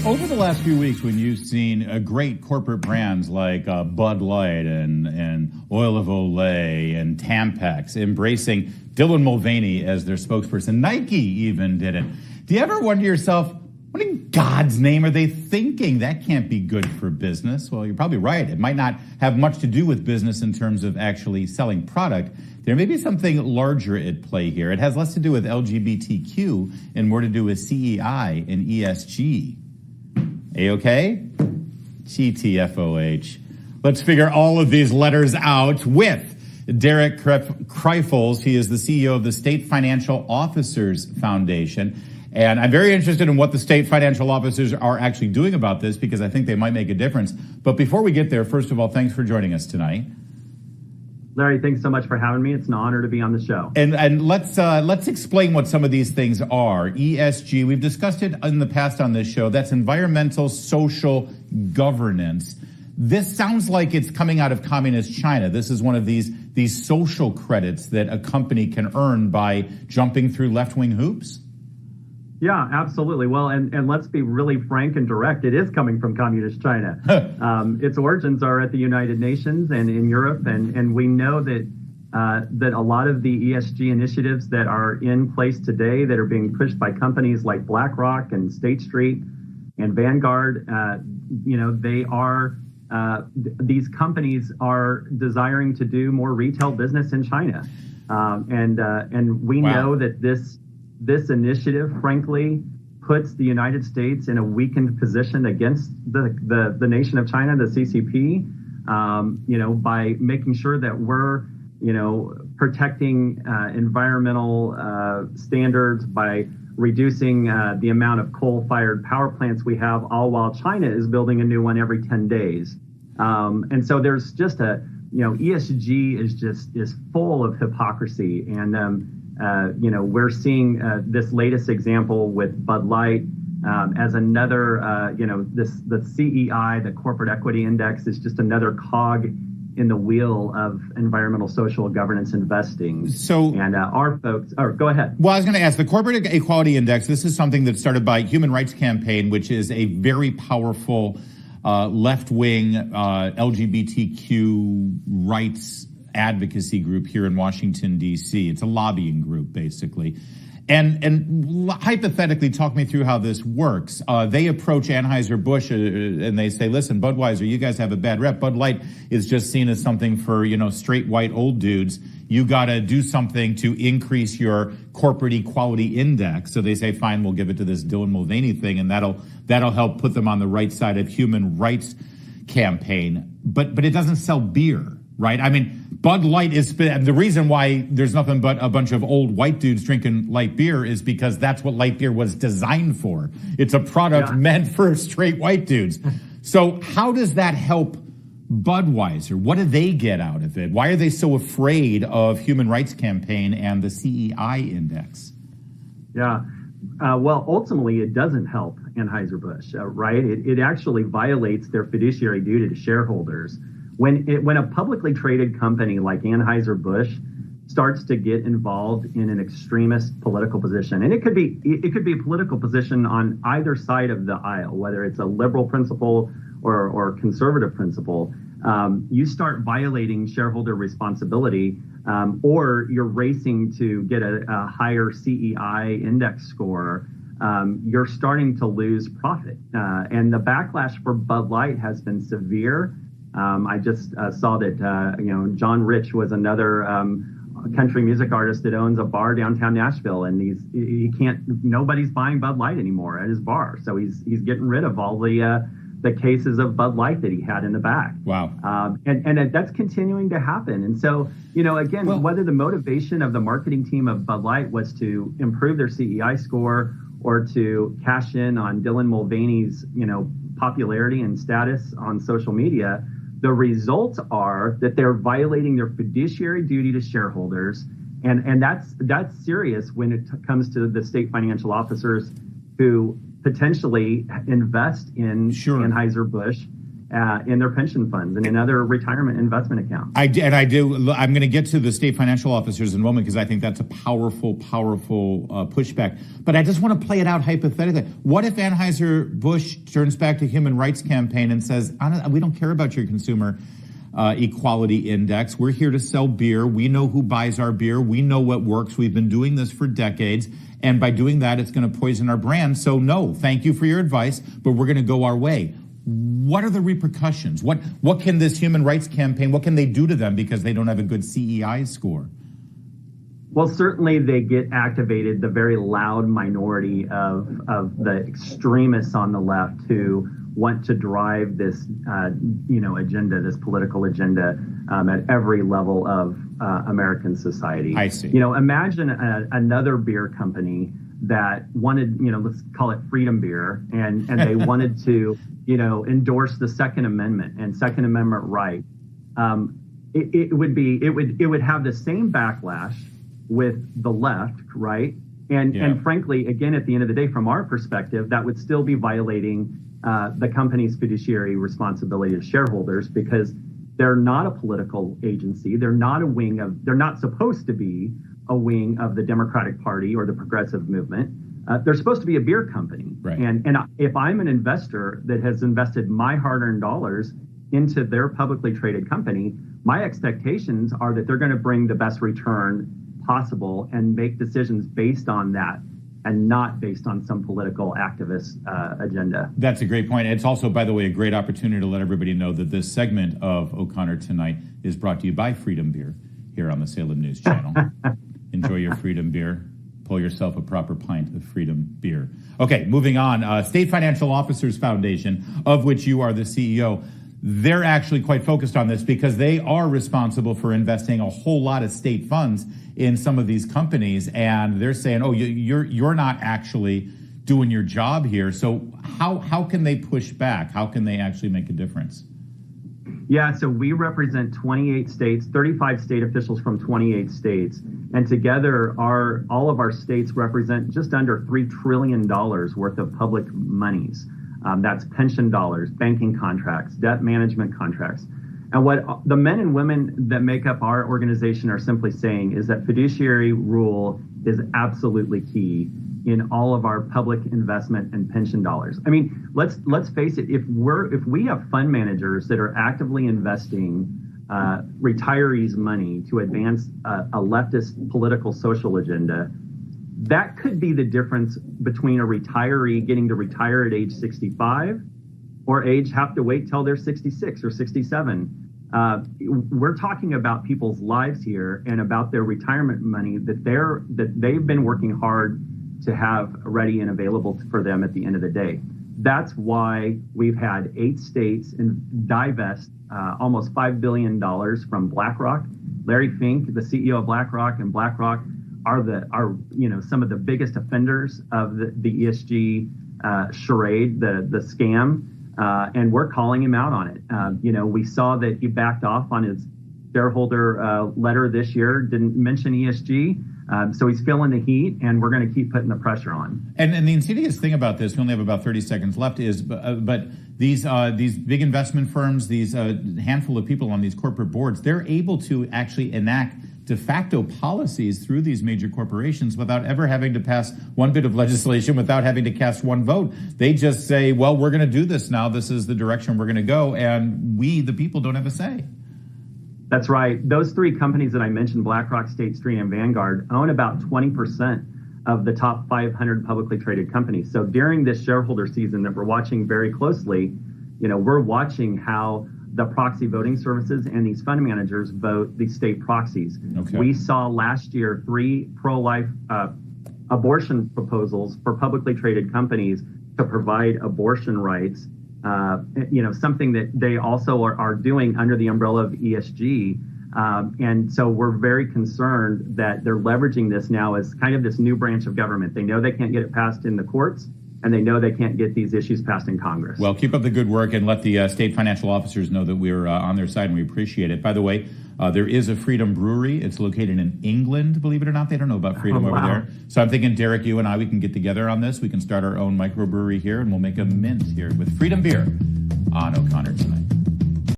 Over the last few weeks, when you've seen great corporate brands like Bud Light and Oil of Olay and Tampax embracing Dylan Mulvaney as their spokesperson, Nike even did it. Do you ever wonder to yourself, what in God's name are they thinking? That can't be good for business. Well, you're probably right. It might not have much to do with business in terms of actually selling product. There may be something larger at play here. It has less to do with LGBTQ and more to do with CEI and ESG. A-okay? GTFOH. Let's figure all of these letters out with Derek Kreifels. He is the CEO of the State Financial Officers Foundation. And I'm very interested in what the state financial officers are actually doing about this, because I think they might make a difference. But before we get there, first of all, thanks for joining us tonight. Larry, thanks so much for having me. It's an honor to be on the show. And let's explain what some of these things are. ESG, we've discussed it in the past on this show. That's environmental social governance. This sounds like it's coming out of communist China. This is one of these social credits that a company can earn by jumping through left-wing hoops. Yeah, absolutely. Well, and let's be really frank and direct. It is coming from communist China. Its origins are at the United Nations and in Europe, and we know that a lot of the ESG initiatives that are in place today that are being pushed by companies like BlackRock and State Street and Vanguard, these companies are desiring to do more retail business in China, and we know that this initiative, frankly, puts the United States in a weakened position against the nation of China, the CCP, by making sure that we're, protecting environmental standards, by reducing the amount of coal-fired power plants we have, all while China is building a new one every 10 days. And so there's just ESG is full of hypocrisy. And, we're seeing this latest example with Bud Light as another, the CEI, the Corporate Equity Index, is just another cog in the wheel of environmental social governance investing. So, and our folks, go ahead. Well, I was going to ask, the Corporate Equality Index, this is something that's started by Human Rights Campaign, which is a very powerful left-wing LGBTQ rights advocacy group here in Washington, D.C. It's a lobbying group, basically. And hypothetically, talk me through how this works. They approach Anheuser-Busch and they say, listen, Budweiser, you guys have a bad rep. Bud Light is just seen as something for, straight white old dudes. You got to do something to increase your corporate equality index. So they say, fine, we'll give it to this Dylan Mulvaney thing, and that'll help put them on the right side of Human Rights Campaign. But it doesn't sell beer, right? I mean, Bud Light is, the reason why there's nothing but a bunch of old white dudes drinking light beer is because that's what light beer was designed for. It's a product meant for straight white dudes. So how does that help Budweiser? What do they get out of it? Why are they so afraid of Human Rights Campaign and the CEI index? Yeah. Well, ultimately, it doesn't help Anheuser-Busch, right? It actually violates their fiduciary duty to shareholders. When a publicly traded company like Anheuser-Busch starts to get involved in an extremist political position, and it could be a political position on either side of the aisle, whether it's a liberal principle or conservative principle, you start violating shareholder responsibility, or you're racing to get a higher CEI index score. You're starting to lose profit, and the backlash for Bud Light has been severe. I just saw that, John Rich was another country music artist that owns a bar downtown Nashville, and nobody's buying Bud Light anymore at his bar. So he's getting rid of all the cases of Bud Light that he had in the back. Wow. And that's continuing to happen. And so, whether the motivation of the marketing team of Bud Light was to improve their CEI score or to cash in on Dylan Mulvaney's, popularity and status on social media, the results are that they're violating their fiduciary duty to shareholders, and that's serious when it comes to the state financial officers who potentially invest in Anheuser-Busch in their pension funds and in other retirement investment accounts. I do. I'm going to get to the state financial officers in a moment because I think that's a powerful pushback. But I just want to play it out hypothetically. What if Anheuser-Busch turns back to Human Rights Campaign and says, we don't care about your consumer equality index. We're here to sell beer. We know who buys our beer. We know what works. We've been doing this for decades. And by doing that, it's going to poison our brand. So no, thank you for your advice, but we're going to go our way. What are the repercussions? What can this Human Rights Campaign, what can they do to them because they don't have a good CEI score? Well, certainly they get activated, the very loud minority of the extremists on the left who want to drive this, agenda, this political agenda at every level of American society. I see. Imagine another beer company that wanted, let's call it Freedom Beer, and they wanted to, endorse the Second Amendment and Second Amendment right. It would have the same backlash with the left, right? And frankly, again, at the end of the day, from our perspective, that would still be violating the company's fiduciary responsibility to shareholders because they're not a political agency. They're not they're not supposed to be a wing of the Democratic Party or the progressive movement. They're supposed to be a beer company. Right. And if I'm an investor that has invested my hard-earned dollars into their publicly traded company, my expectations are that they're going to bring the best return possible and make decisions based on that and not based on some political activist agenda. That's a great point. It's also, by the way, a great opportunity to let everybody know that this segment of O'Connor Tonight is brought to you by Freedom Beer here on the Salem News Channel. Enjoy your Freedom Beer. Pull yourself a proper pint of Freedom Beer. Okay, moving on. State Financial Officers Foundation, of which you are the CEO, they're actually quite focused on this because they are responsible for investing a whole lot of state funds in some of these companies, and they're saying, "Oh, you're not actually doing your job here." So how can they push back? How can they actually make a difference? Yeah, so we represent 28 states, 35 state officials from 28 states, and together all of our states represent just under $3 trillion worth of public monies. That's pension dollars, banking contracts, debt management contracts. And what the men and women that make up our organization are simply saying is that fiduciary rule is absolutely key in all of our public investment and pension dollars. I mean, let's face it, if we have fund managers that are actively investing retirees' money to advance a leftist political social agenda, that could be the difference between a retiree getting to retire at age 65 or have to wait till they're 66 or 67. We're talking about people's lives here and about their retirement money that they've been working hard to have ready and available for them at the end of the day. That's why we've had 8 states divest almost $5 billion from BlackRock. Larry Fink, the CEO of BlackRock, and BlackRock are some of the biggest offenders of the ESG charade, the scam, and we're calling him out on it. We saw that he backed off on his shareholder letter this year, didn't mention ESG. So he's feeling the heat, and we're going to keep putting the pressure on. And the insidious thing about this, we only have about 30 seconds left, is but these big investment firms, these handful of people on these corporate boards, they're able to actually enact de facto policies through these major corporations without ever having to pass one bit of legislation, without having to cast one vote. They just say, well, we're going to do this now. This is the direction we're going to go. And we, the people, don't have a say. That's right. Those 3 companies that I mentioned, BlackRock, State Street, and Vanguard, own about 20% of the top 500 publicly traded companies. So during this shareholder season that we're watching very closely, we're watching how the proxy voting services and these fund managers vote these state proxies. Okay. We saw last year 3 pro-life abortion proposals for publicly traded companies to provide abortion rights. Something that they also are doing under the umbrella of ESG. And so we're very concerned that they're leveraging this now as kind of this new branch of government. They know they can't get it passed in the courts. and they know they can't get these issues passed in Congress. Well, keep up the good work and let the state financial officers know that we're on their side and we appreciate it. By the way, there is a Freedom Brewery. It's located in England, believe it or not. They don't know about Freedom over there. So I'm thinking, Derek, you and I, we can get together on this. We can start our own microbrewery here, and we'll make a mint here with Freedom Beer on O'Connor Tonight.